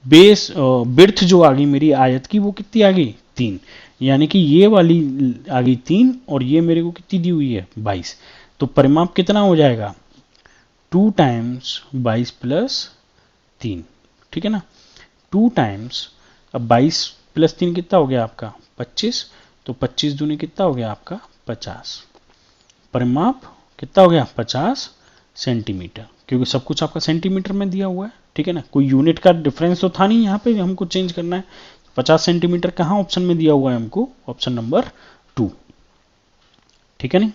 बेस बिर्थ जो आ गई मेरी आयत की वो कितनी आ गई? 3। यानी कि ये वाली आ गई 3, और ये मेरे को कितनी दी हुई है? 22। तो परिमाप कितना हो जाएगा? 2 टाइम्स 22 प्लस 3, ठीक है ना। 2 टाइम्स, अब 22 प्लस 3 कितना हो गया आपका? 25। तो 25 दूनी कितना हो गया आपका? 50। परिमाप कितना हो गया? 50 सेंटीमीटर, क्योंकि सब कुछ आपका सेंटीमीटर में दिया हुआ है, ठीक है ना। कोई यूनिट का डिफरेंस तो था नहीं यहाँ पे, हमको चेंज करना है। 50 सेंटीमीटर कहाँ ऑप्शन में दिया हुआ है हमको? ऑप्शन नंबर 2, ठीक है नहीं।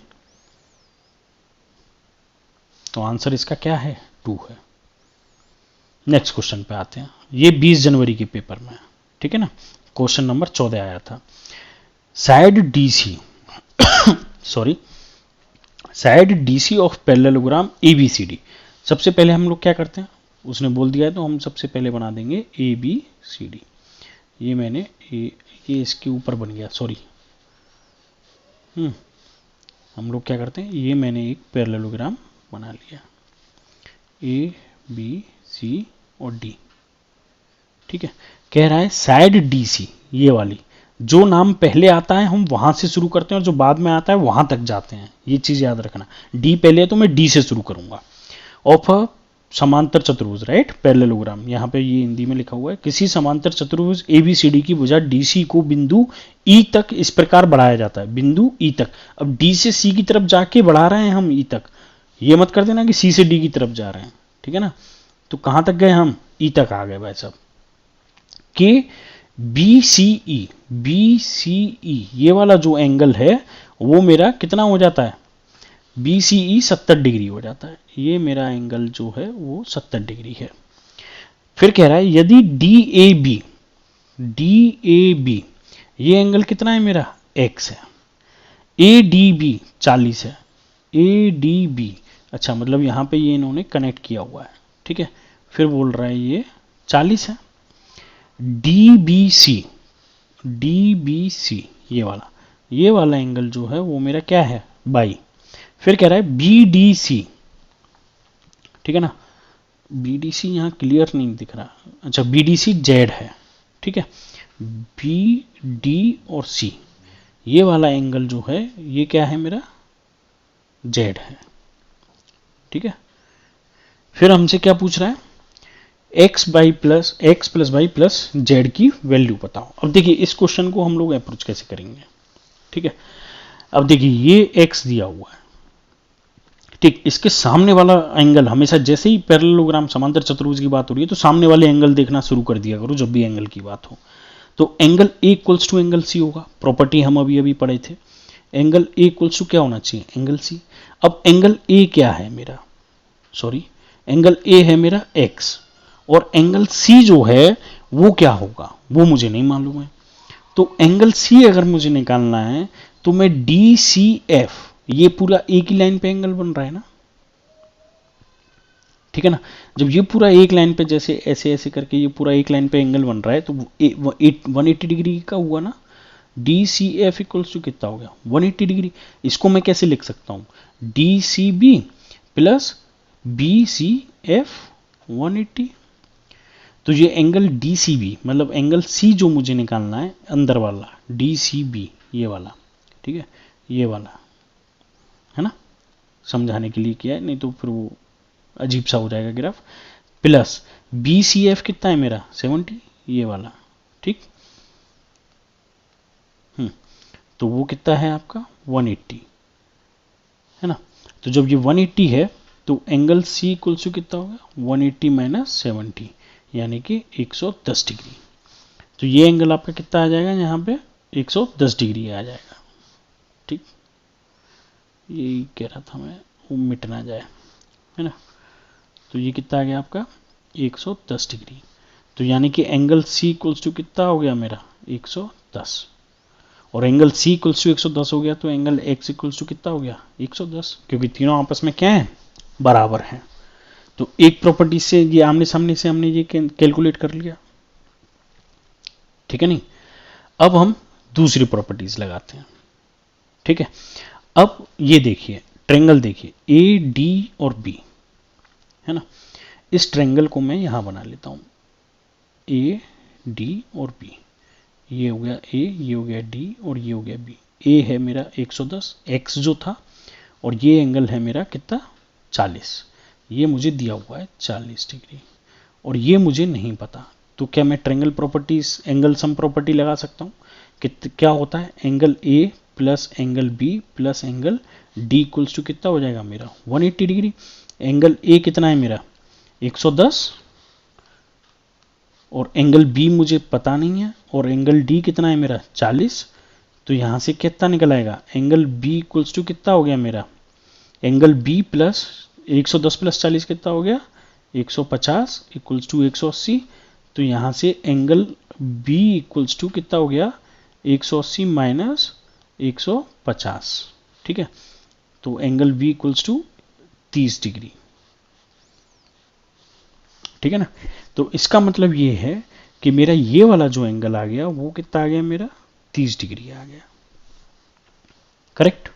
तो आंसर इसका क्या है? 2 है। नेक्स्ट क्वेश्चन पे आते हैं। ये 20 जनवरी के पेपर में, ठीक है ना। क्वेश्चन नंबर 14 आया था। Side DC sorry side DC of parallelogram ABCD. सबसे पहले हम लोग क्या करते हैं? उसने बोल दिया है तो हम सबसे पहले बना देंगे एबीसीडी। ये मैंने ये इसके ऊपर बन गया, सॉरी। हम लोग क्या करते हैं? ये मैंने एक पैरेललोग्राम बना लिया, ए बी सी और डी, ठीक है। कह रहा है साइड डीसी, ये वाली जो नाम पहले आता है हम वहां से शुरू करते हैं और जो बाद में आता है वहां तक जाते हैं, ये चीज याद रखना। डी पहले है तो मैं डी से शुरू करूंगा। ऑफ अ समांतर चतुर्भुज, राइट, पैरेललोग्राम। यहाँ पे ये हिंदी में लिखा हुआ है। किसी समांतर चतुर्भुज एबीसीडी की भुजा डीसी को बिंदु ई तक इस प्रकार बढ़ाया जाता है, बिंदु ई तक। अब डी से सी की तरफ जाके बढ़ा रहे हैं हम ई तक, ये मत कर देना कि सी से डी की तरफ जा रहे हैं, ठीक है ना। तो कहां तक गए हम? ई तक आ गए भाई साहब। के बीसीई, बीसीई ये वाला जो एंगल है वो मेरा कितना हो जाता है? बीसीई 70 डिग्री हो जाता है। ये मेरा एंगल जो है वो 70 डिग्री है। फिर कह रहा है यदि डीएबी, डीएबी ये एंगल कितना है मेरा? x है। एडीबी 40 है। एडीबी, अच्छा मतलब यहां पे ये इन्होंने कनेक्ट किया हुआ है, ठीक है। फिर बोल रहा है ये 40 है। डीबीसी, डीबीसी ये वाला एंगल जो है वो मेरा क्या है? 22। फिर कह रहा है बीडीसी, ठीक है ना। बीडीसी यहां क्लियर नहीं दिख रहा, अच्छा बीडीसी जेड है, ठीक है। बी डी और सी ये वाला एंगल जो है ये क्या है मेरा? जेड है, ठीक है। फिर हमसे क्या पूछ रहा है? X plus y plus z की वैल्यू बताओ। अब देखिए इस क्वेश्चन को हम लोग अप्रोच कैसे करेंगे, ठीक है। अब देखिए ये एक्स दिया हुआ है, ठीक। इसके सामने वाला एंगल हमेशा, जैसे ही पैरेललोग्राम समांतर चतुर्भुज की बात हो रही है तो सामने वाले एंगल देखना शुरू कर दिया करो जब भी एंगल की बात हो। तो angle A equals to angle C होगा, प्रॉपर्टी हम अभी अभी पढ़े थे। एंगल ए इक्वल्स टू क्या होना चाहिए? Angle C. अब एंगल ए क्या है मेरा? सॉरी, एंगल ए है मेरा एक्स, और एंगल सी जो है वो क्या होगा वो मुझे नहीं मालूम है। तो एंगल सी अगर मुझे निकालना है तो मैं डी सी एफ, ये पूरा एक ही लाइन पे एंगल बन रहा है ना, ठीक है ना। जब ये पूरा एक लाइन पे जैसे ऐसे ऐसे करके ये पूरा एक लाइन पे एंगल बन रहा है तो 180 डिग्री का हुआ ना। D C F equals to कितना हो गया? 180 डिग्री। इसको मैं कैसे लिख सकता हूं? D C B plus B C F 180। तो ये एंगल डी सी बी, मतलब एंगल सी जो मुझे निकालना है अंदर वाला, डी सी बी ये वाला, ठीक है, ये वाला है ना, समझाने के लिए किया है, नहीं तो फिर वो अजीब सा हो जाएगा graph. Plus B C F कितना है मेरा 70, ये वाला, ठीक। तो वो कितना है आपका 180, है ना। तो जब ये 180 है तो एंगल सी इक्वल्स टू कितना होगा 180 माइनस 70, यानी कि 110 डिग्री। तो ये एंगल आपका कितना आ जाएगा यहाँ पे 110 डिग्री आ जाएगा, ठीक। यही कह रहा था मैं, वो मिट ना जाए, है ना। तो ये कितना आ गया आपका 110 डिग्री। तो यानी कि एंगल सी इक्वल्स टू कितना हो गया मेरा 110, और एंगल सी इक्वल्स टू 110 हो गया, तो एंगल एक्स इक्वल्स टू कितना हो गया 110, क्योंकि तीनों आपस में क्या है बराबर हैं। तो एक प्रॉपर्टी से ये आमने सामने से हमने ये कैलकुलेट कर लिया, ठीक है नहीं। अब हम दूसरी प्रॉपर्टीज लगाते हैं, ठीक है। अब ये देखिए ट्रेंगल, देखिए ए डी और बी, है ना। इस ट्रेंगल को मैं यहां बना लेता हूं, ए डी और बी, ये हो गया ए, ये हो गया डी और ये हो गया बी। ए है मेरा 110 एक्स जो था, और ये एंगल है मेरा कितना 40, ये मुझे दिया हुआ है 40 डिग्री, और ये मुझे नहीं पता। तो क्या मैं triangle properties angle sum property लगा सकता हूँ कि क्या होता है angle A plus angle B plus angle D equals to कितना हो जाएगा मेरा 180 डिग्री। एंगल ए कितना है मेरा 110, और एंगल बी मुझे पता नहीं है, और एंगल डी कितना है मेरा 40। तो यहां से कितना निकल आएगा एंगल बी इक्वल्स टू कितना हो गया मेरा एंगल बी प्लस 110 प्लस 40 कितना हो गया 150 इक्वल्स टू 180। तो यहां से एंगल बी इक्वल्स टू कितना हो गया 180 माइनस 150, ठीक है। तो angle B equals to 30 degree, ठीक है ना। तो इसका मतलब ये है कि मेरा ये वाला जो एंगल आ गया वो कितना आ गया मेरा 30 डिग्री आ गया, करेक्ट।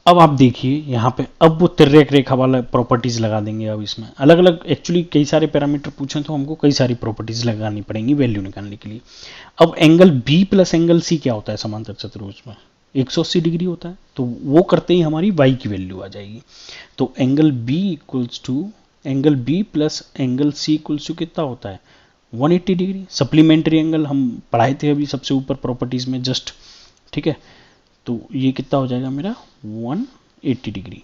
अब आप देखिए यहाँ पे, अब वो तिर्यक रेखा वाला प्रॉपर्टीज लगा देंगे। अब इसमें अलग अलग एक्चुअली कई सारे पैरामीटर पूछें तो हमको कई सारी प्रॉपर्टीज लगानी पड़ेंगी वैल्यू निकालने के लिए। अब angle B plus angle C क्या होता है समांतर चतुर्भुज में 180 डिग्री होता है, तो वो करते ही हमारी y की वैल्यू आ जाएगी। तो angle B equals to angle B plus angle C equals to कितना होता है 180 डिग्री। सप्लीमेंट्री एंगल हम पढ़ाए थे अभी सबसे ऊपर प्रॉपर्टीज में जस्ट, ठीक है। तो ये कितना हो जाएगा मेरा 180 डिग्री,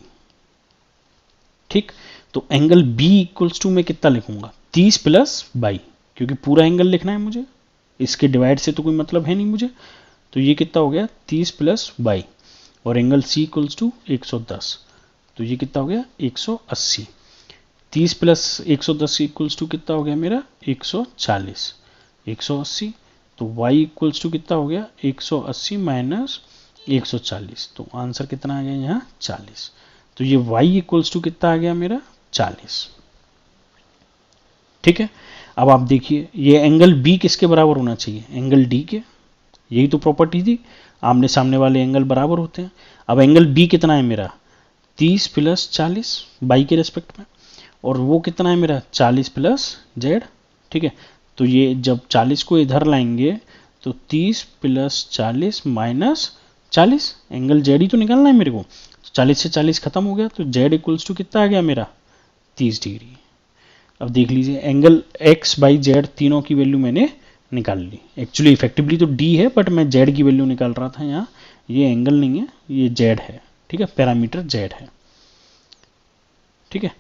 ठीक। तो एंगल बी इक्वल्स टू मैं कितना लिखूंगा 30 प्लस बाई, क्योंकि पूरा एंगल लिखना है मुझे, इसके डिवाइड से तो कोई मतलब है नहीं मुझे। तो ये कितना हो गया 30 प्लस बाई, और एंगल सी इक्वल्स टू 110, तो ये कितना हो गया 180। 30 प्लस 110 इक्वल्स टू कितना हो गया मेरा 140, 180। तो y इक्वल्स टू कितना हो गया 180 माइनस 140, तो आंसर कितना आ गया यहाँ 40। तो ये y इक्वल्स टू कितना आ गया मेरा 40, ठीक है। अब आप देखिए ये एंगल b किसके बराबर होना चाहिए एंगल d के, यही तो प्रॉपर्टी थी, आमने सामने वाले एंगल बराबर होते हैं। अब एंगल b कितना है मेरा 30 प्लस 40 बाई के रेस्पेक्ट में, और वो कितना है मेरा 40 प्लस जेड, ठीक है। तो ये जब 40 को इधर लाएंगे तो 30 प्लस 40 माइनस 40, एंगल जेड ही तो निकालना है मेरे को। 40 से 40 खत्म हो गया, तो जेड इक्वल्स टू कितना आ गया मेरा 30 डिग्री। अब देख लीजिए एंगल एक्स बाई जेड तीनों की वैल्यू मैंने निकाल ली। एक्चुअली इफेक्टिवली तो डी है, बट मैं जेड की वैल्यू निकाल रहा था यहाँ, ये एंगल नहीं है ये जेड है, ठीक है, पैरामीटर जेड है, ठीक है।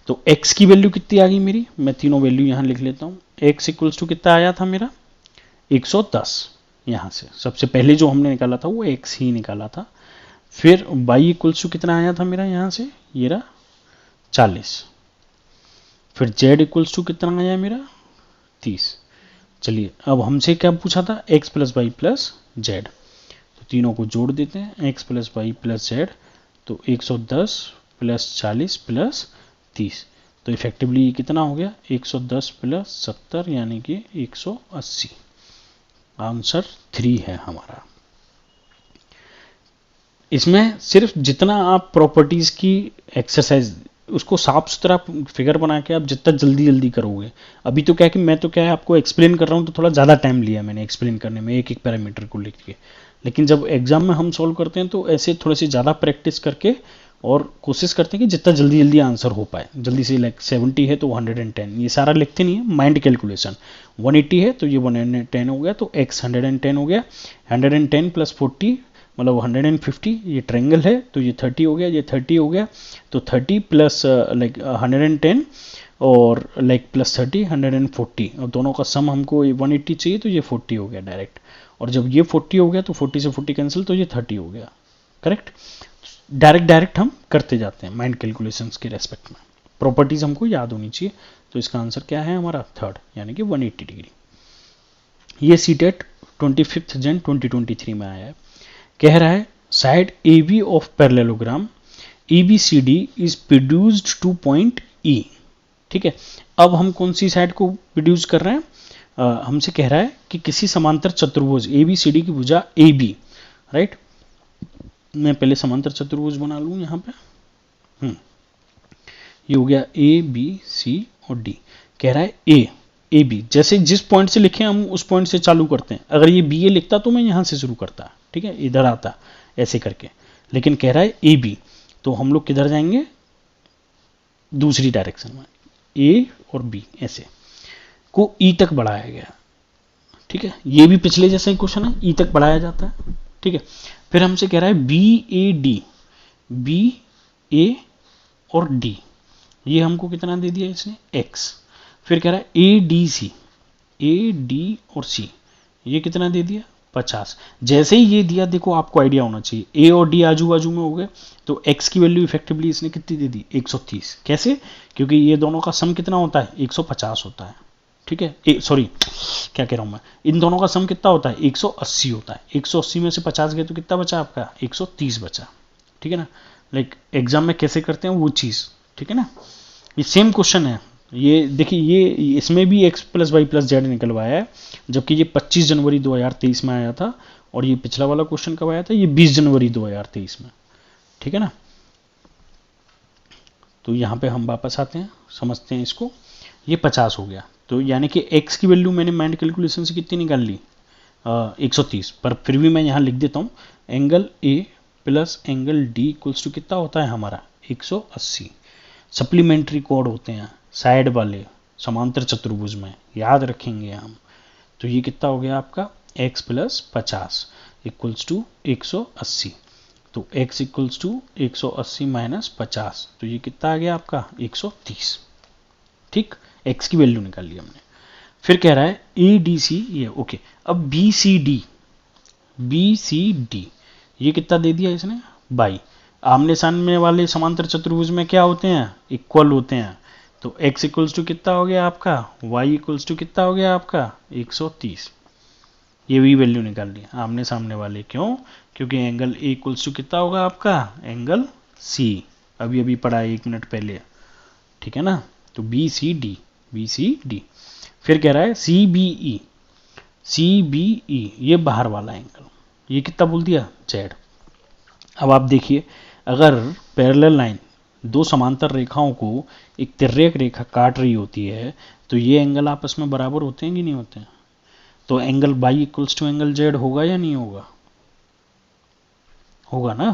तो x की वैल्यू कितनी आ गई मेरी, मैं तीनों वैल्यू यहां लिख लेता हूं। x इक्वल्स टू कितना आया था मेरा 110, यहां से सबसे पहले जो हमने निकाला था वो x ही निकाला था। फिर y इक्वल्स टू कितना आया था मेरा यहां से ये रहा 40। फिर z इक्वल्स टू कितना आया मेरा 30। चलिए अब हमसे क्या पूछा था x plus y plus z, तो तीनों को जोड़ देते हैं x plus y plus z, तो 110 प्लस 40 प्लस 30, तो इफेक्टिवली कितना हो गया 110 प्लस 70 यानी कि 180। आंसर 3 है हमारा। इसमें सिर्फ जितना आप प्रॉपर्टीज की एक्सरसाइज उसको साफ सुथरा फिगर बना के आप जितना जल्दी जल्दी करोगे, अभी तो क्या है कि मैं तो क्या है आपको एक्सप्लेन कर रहा हूँ तो थोड़ा ज़्यादा टाइम लिया मैंने एक्सप्लेन करने में एक एक पैरामीटर को लिख के, लेकिन जब एग्जाम में हम सॉल्व करते हैं तो ऐसे थोड़े से ज़्यादा प्रैक्टिस करके और कोशिश करते हैं कि जितना जल्दी जल्दी आंसर हो पाए जल्दी से। लाइक 70 है तो 110, ये सारा लिखते नहीं है, माइंड कैलकुलेशन। 180 है तो ये 110 हो गया, तो x 110 हो गया, 110 प्लस 40 मतलब 150, ये ट्रायंगल है तो ये 30 हो गया, ये 30 हो गया, तो 30 प्लस लाइक 110 और लाइक प्लस 30 140, और दोनों का सम हमको 180 चाहिए तो ये 40 हो गया डायरेक्ट, और जब ये 40 हो गया तो 40 से 40 कैंसिल, तो ये 30 हो गया। करेक्ट, डायरेक्ट हम करते जाते हैं माइंड कैलकुलेशंस के रेस्पेक्ट में, प्रॉपर्टीज हमको याद होनी चाहिए। तो इसका आंसर क्या है हमारा थर्ड, यानी कि 180 डिग्री। ये सीटेट 25 जन 2023 में आया है। कह रहा है side A B of parallelogram A B C D is produced to point E. ठीक है, अब हम कौन सी साइड को प्रोड्यूस कर रहे हैं, हमसे कह रहा है कि किसी समांतर चतुर्भुज ए बी सी डी की भुजा ए बी, राइट। मैं पहले समांतर चतुर्भुज बना लूँ यहाँ पे, ये हो गया ए बी सी और डी। कह रहा है ए बी, जैसे जिस पॉइंट से लिखे हम उस पॉइंट से चालू करते हैं। अगर ये बी ए लिखता तो मैं यहाँ से शुरू करता, ठीक है, इधर आता ऐसे करके, लेकिन कह रहा है ए बी, तो हम लोग किधर जाएंगे, दूसरी डायरेक्शन में, ए और बी ऐसे को ई तक बढ़ाया गया। ठीक है, ये भी पिछले जैसा ही क्वेश्चन है, ई तक बढ़ाया जाता है। ठीक है, फिर हमसे कह रहा है बी ए और डी, ये हमको कितना दे दिया इसने x। फिर कह रहा है ए डी और सी, ये कितना दे दिया 50। जैसे ही ये दिया, देखो आपको आइडिया होना चाहिए, ए और डी आजू बाजू में हो गए, तो x की वैल्यू इफेक्टिवली इसने कितनी दे दी 130। कैसे, क्योंकि ये दोनों का सम कितना होता है 150 होता है। ठीक है, सॉरी क्या कह रहा हूं मैं, इन दोनों का सम कितना होता है 180 होता है। 180 में से 50 गए तो कितना बचा आपका 130 बचा। ठीक है ना, लाइक एग्जाम में कैसे करते हैं वो चीज़। ठीक है ना, ये सेम क्वेश्चन है, ये देखिए, ये इसमें भी x plus y plus z निकलवाया है, जबकि ये 25 जनवरी 2023 में आया था, और ये पिछला वाला क्वेश्चन कब आया था, ये 20 जनवरी 2023 में। ठीक है ना, तो यहाँ पे हम वापस आते हैं, समझते हैं इसको। ये 50 हो गया, तो यानी कि x की वैल्यू मैंने माइंड कैलकुलेशन से कितनी निकाल ली 130, पर फिर भी मैं यहाँ लिख देता हूँ angle A plus angle D equals to कितना होता है हमारा 180। सप्लीमेंट्री कोड होते हैं साइड वाले समांतर चतुर्भुज में, याद रखेंगे हम। तो ये कितना हो गया आपका x प्लस 50 इक्वल्स टू 180, तो x इक्वल्स टू 180 माइनस 50, तो ये कितना आ गया आपका 130। ठीक, x की वैल्यू निकाल ली हमने। फिर कह रहा है ए डी सी, ये ओके। अब बी सी डी ये कितना दे दिया इसने 22। आमने सामने वाले समांतर चतुर्भुज में क्या होते हैं, इक्वल होते हैं, तो x इक्वल्स टू कितना हो गया आपका, y इक्वल्स टू कितना हो गया आपका 130। ये भी वैल्यू निकाल ली आमने सामने वाले, क्यों, क्योंकि एंगल ए इक्वल्स टू कितना होगा आपका एंगल सी, अभी अभी पढ़ा है 1 मिनट पहले। ठीक है ना, तो बी सी डी। फिर कह रहा है सी बी ई, ये बाहर वाला एंगल, ये कितना बोल दिया जेड। अब आप देखिए, अगर पैरेलल लाइन दो समांतर रेखाओं को एक तिर्यक रेखा काट रही होती है, तो ये एंगल आपस में बराबर होते हैं कि नहीं होते हैं, तो angle y equals to angle z होगा या नहीं होगा, होगा ना।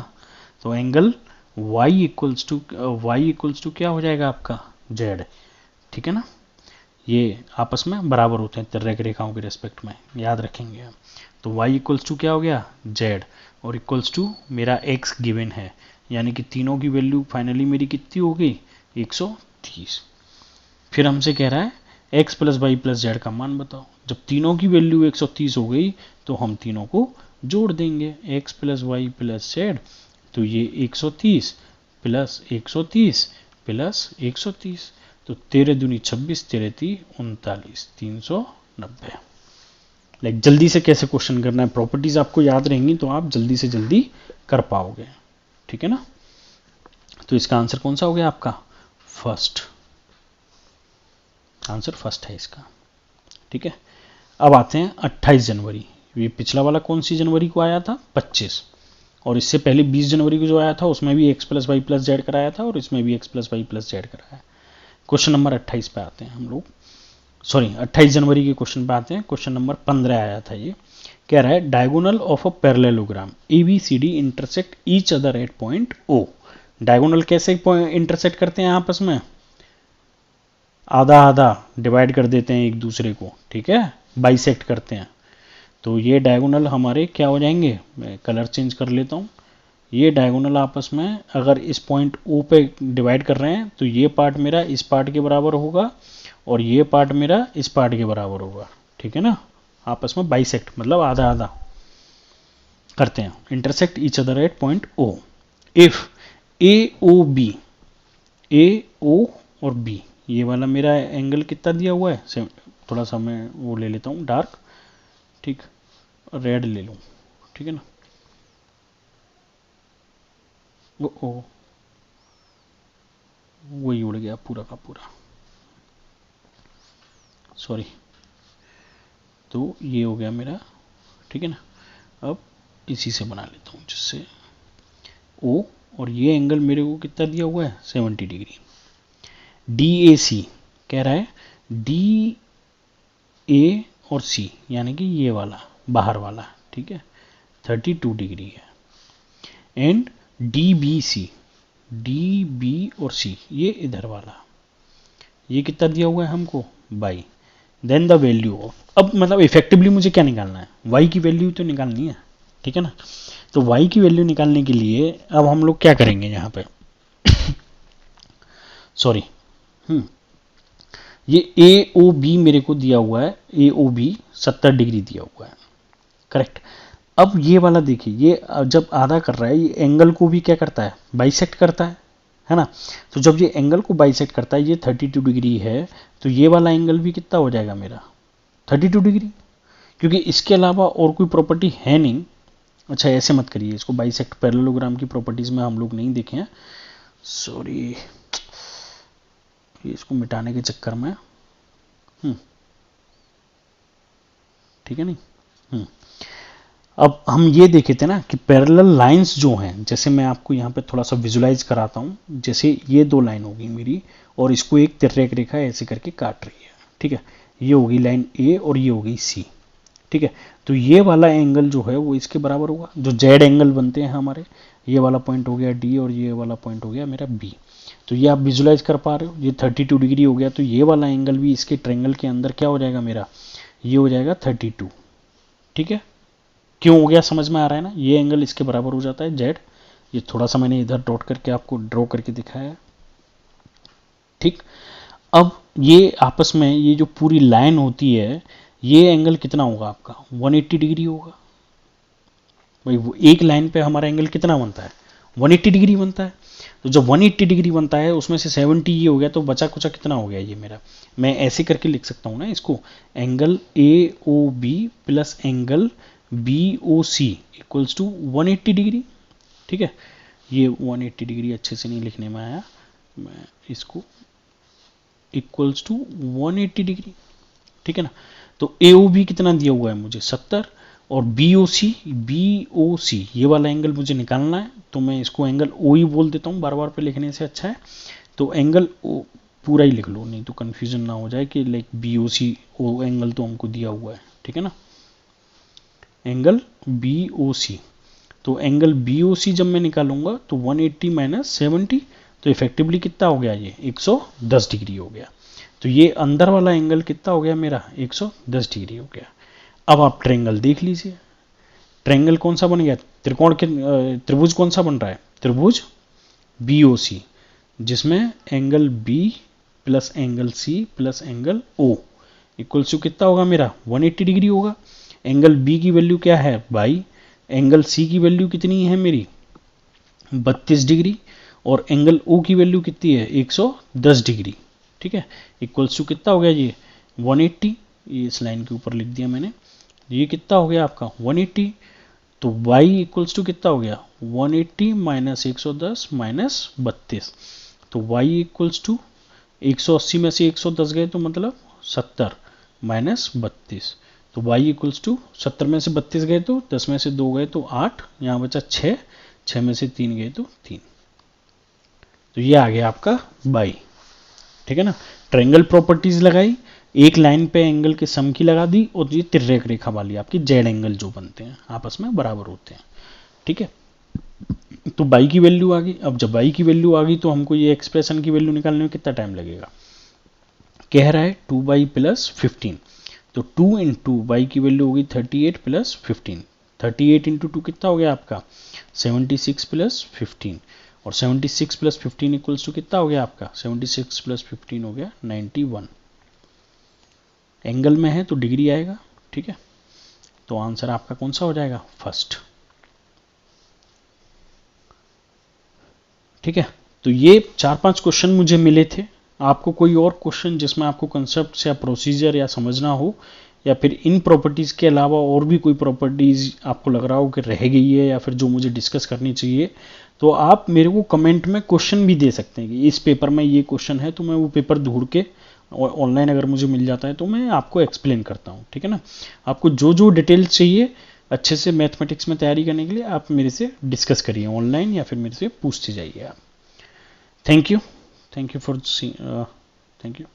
तो एंगल y इक्वल्स टू क्या हो जाएगा आपका जेड। ठीक है ना, ये आपस में बराबर होते हैं तिर्यक रेखाओं के रेस्पेक्ट में, याद रखेंगे हम। तो y इक्वल्स टू क्या हो गया z, और इक्वल्स टू मेरा x गिवन है, यानी कि तीनों की वैल्यू फाइनली मेरी कितनी हो गई 130। फिर हमसे कह रहा है x plus y plus z का मान बताओ। जब तीनों की वैल्यू 130 हो गई तो हम तीनों को जोड़ देंगे, x plus y plus z, तो ये 130 प्लस 130 प्लस 130, तो 13 दूनी 26, 13 ती 39, 390। लाइक जल्दी से कैसे क्वेश्चन करना है, प्रॉपर्टीज आपको याद रहेंगी तो आप जल्दी से जल्दी कर पाओगे। ठीक है ना, तो इसका आंसर कौन सा हो गया आपका फर्स्ट, आंसर फर्स्ट है इसका। ठीक है, अब आते हैं 28 जनवरी। ये पिछला वाला कौन सी जनवरी को आया था 25, और इससे पहले 20 जनवरी को जो आया था उसमें भी x plus y plus z कराया था और इसमें भी x plus y plus z कराया है। क्वेश्चन नंबर 28 पे आते हैं हम लोग, सॉरी 28 जनवरी के क्वेश्चन पे आते हैं। क्वेश्चन नंबर 15 आया था, ये कह रहा है diagonal of a parallelogram ABCD intersect each other at point O। Diagonal कैसे इंटरसेक्ट करते हैं आपस में, आधा आधा डिवाइड कर देते हैं एक दूसरे को, ठीक है, बाइसेक्ट करते हैं। तो ये डायगोनल हमारे क्या हो जाएंगे, मैं कलर चेंज कर लेता हूँ। ये डायगोनल आपस में अगर इस पॉइंट O पे डिवाइड कर रहे हैं तो ये पार्ट मेरा इस पार्ट के बराबर होगा और ये पार्ट मेरा इस पार्ट के बराबर होगा, ठीक है ना। आपस में बाइसेक्ट मतलब आधा आधा करते हैं, intersect each other at point O। If AOB, AO और B ये वाला मेरा एंगल कितना दिया हुआ है, थोड़ा सा मैं वो ले लेता हूँ डार्क, ठीक, रेड ले लूँ, ठीक है ना। ओ वही उड़ गया पूरा का पूरा, सॉरी। तो ये हो गया मेरा, ठीक है ना। अब इसी से बना लेता हूँ जिससे O और ये एंगल मेरे को कितना दिया हुआ है 70 डिग्री। DAC कह रहा है DA और C यानी कि ये वाला बाहर वाला, ठीक है, 32 डिग्री है। एंड DBC, DB और C ये इधर वाला, ये कितना दिया हुआ है हमको by. Then the value of, अब मतलब इफेक्टिवली मुझे क्या निकालना है, y की वैल्यू तो निकालनी है, ठीक है ना। तो y की वैल्यू निकालने के लिए अब हम लोग क्या करेंगे यहाँ पे सॉरी ये AOB मेरे को दिया हुआ है, AOB 70 डिग्री दिया हुआ है, करेक्ट। अब ये वाला देखिए, ये जब आधा कर रहा है ये एंगल को भी क्या करता है, बाइसेक्ट करता है ना। तो जब ये एंगल को बाइसेक्ट करता है, ये 32 डिग्री है, तो ये वाला एंगल भी कितना हो जाएगा मेरा 32 डिग्री, क्योंकि इसके अलावा और कोई प्रॉपर्टी है नहीं। अच्छा ऐसे मत करिए, इसको बाइसेक्ट पैरेललोग्राम की प्रॉपर्टीज में हम लोग नहीं देखे हैं, सॉरी, इसको मिटाने के चक्कर में, ठीक है नहीं। अब हम ये देखे थे ना कि पैरेलल लाइंस जो हैं, जैसे मैं आपको यहाँ पे थोड़ा सा विजुलाइज कराता हूँ, जैसे ये दो लाइन होगी मेरी और इसको एक तिर्यक रेखा ऐसे करके काट रही है, ठीक है, ये होगी लाइन A और ये होगी C, ठीक है। तो ये वाला एंगल जो है वो इसके बराबर होगा, जो जेड एंगल बनते हैं हमारे, ये वाला पॉइंट हो गया D और ये वाला पॉइंट हो गया मेरा B। तो ये आप विजुलाइज कर पा रहे हो, ये 32 डिग्री हो गया, तो ये वाला एंगल भी इसके ट्रायंगल के अंदर क्या हो जाएगा मेरा, ये हो जाएगा 32, ठीक है। क्यों हो गया समझ में आ रहा है ना, ये एंगल इसके बराबर हो जाता है जेड। ये थोड़ा सा मैंने इधर डॉट करके आपको ड्रॉ करके दिखाया है, ठीक। अब ये आपस में ये जो पूरी लाइन होती है, ये एंगल कितना होगा आपका 180 डिग्री होगा भाई। वो एक लाइन पे हमारा एंगल कितना बनता है 180 डिग्री बनता है। तो जब 180 डिग्री बनता है उसमें से 70 ये हो गया, तो बचा कुचा कितना हो गया ये मेरा, मैं ऐसे करके लिख सकता हूँ ना इसको, angle AOB plus angle BOC equals to 180 degree, ठीक है। ये 180 डिग्री अच्छे से नहीं लिखने में आया, मैं इसको इक्वल्स टू 180 डिग्री, ठीक है ना। तो AOB कितना दिया हुआ है मुझे 70 और BOC ये वाला एंगल मुझे निकालना है, तो मैं इसको एंगल O ही बोल देता हूँ, बार बार पे लिखने से अच्छा है। तो एंगल O पूरा ही लिख लो, नहीं तो कन्फ्यूजन ना हो जाए कि लाइक BOC O एंगल तो हमको दिया हुआ है, ठीक है ना, एंगल BOC। तो एंगल BOC जब मैं निकालूंगा तो 180 माइनस 70, तो इफेक्टिवली कितना हो गया ये 110 डिग्री हो गया। तो ये अंदर वाला एंगल कितना हो गया मेरा 110 डिग्री हो गया। अब आप ट्रायंगल देख लीजिए, ट्रायंगल कौन सा बन गया, त्रिकोण के त्रिभुज कौन सा बन रहा है, त्रिभुज BOC, जिसमें angle B plus angle C plus angle O equals to कितना होगा मेरा 180 डिग्री होगा। एंगल B की वैल्यू क्या है बाई, एंगल C की वैल्यू कितनी है मेरी 32 डिग्री और एंगल O की वैल्यू कितनी है 110 डिग्री, ठीक है। इक्वल्स टू कितना हो गया ये 180, ये इस लाइन के ऊपर लिख दिया मैंने, ये कितना हो गया आपका 180। तो y इक्वल्स टू कितना हो गया 180 माइनस 110 माइनस 32, तो y इक्वल्स टू 180 में से 110 गए तो मतलब 70 माइनस 32, तो y इक्वल्स टू 70 में से 32 गए तो 10 में से 2 गए तो 8, यहाँ बचा 6, 6 में से 3 गए तो 3। तो ये आ गया आपका y, ठीक है ना। ट्रायंगल प्रॉपर्टीज लगाई, एक लाइन पे एंगल के सम की लगा दी, और ये तिर्यक रेखा वाली आपकी जेड एंगल जो बनते हैं आपस में बराबर होते हैं, ठीक है। तो y की वैल्यू आ गई। अब जब y की वैल्यू आ गई तो हमको ये एक्सप्रेशन की वैल्यू निकालने में कितना टाइम लगेगा, कह रहा है 2y प्लस 15, तो 2 इंटू वाई की वैल्यू होगी 38 प्लस 15, 38 इंटू 2 कितना हो गया आपका 76 प्लस 15, और 76 प्लस 15 इक्वल्स टू कितना हो गया आपका 76 प्लस 15 हो गया 91। एंगल में है तो डिग्री आएगा, ठीक है। तो आंसर आपका कौन सा हो जाएगा, फर्स्ट, ठीक है। तो ये 4-5 क्वेश्चन मुझे मिले थे। आपको कोई और क्वेश्चन जिसमें आपको कंसेप्ट या प्रोसीजर या समझना हो, या फिर इन प्रॉपर्टीज़ के अलावा और भी कोई प्रॉपर्टीज़ आपको लग रहा हो कि रह गई है या फिर जो मुझे डिस्कस करनी चाहिए, तो आप मेरे को कमेंट में क्वेश्चन भी दे सकते हैं कि इस पेपर में ये क्वेश्चन है, तो मैं वो पेपर ढूंढ के ऑनलाइन अगर मुझे मिल जाता है तो मैं आपको एक्सप्लेन करता हूँ, ठीक है ना। आपको जो जो डिटेल्स चाहिए अच्छे से मैथमेटिक्स में तैयारी करने के लिए आप मेरे से डिस्कस करिए ऑनलाइन, या फिर मेरे से पूछते जाइए आप। Thank you for thank you.